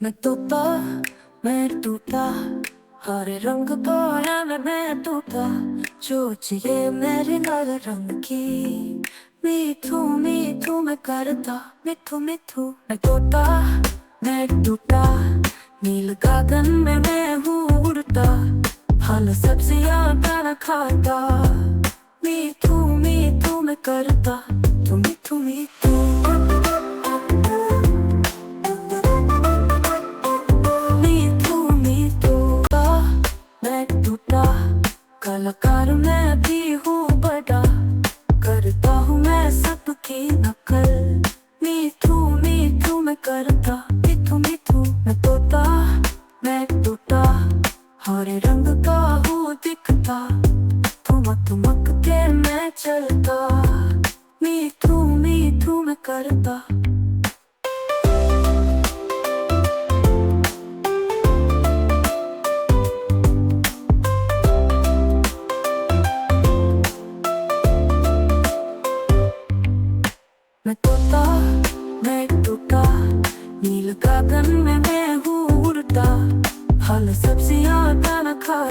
मैं तोता, मैं टूटा, हरे रंग बोया मैं टूटा, जो चाहिए मेरे लाल रंग की। मीठू मीठू मैं करता, मिठू मिठू मैं तोता, मैं टूटा, नील गगन में मैं हूँ उड़ता, फल सब्जियाँ दाना खाता। मीठू मीठू मैं करता, तू मिठू मिठू। कलाकार मैं भी हूँ बड़ा, करता हूँ मैं सबकी नकल। मीठू मीठू मैं करता, मिठू मिठू मैं तोता, मैं टूटा, हरे रंग का हूँ दिखता, ठुमक ठुमक के मैं चलता। मीठू मीठू मैं करता। मैं तोता, मैं टूटा, नील गगन में मैं हूँ उड़ता, फल सब्जियाँ दाना खाता।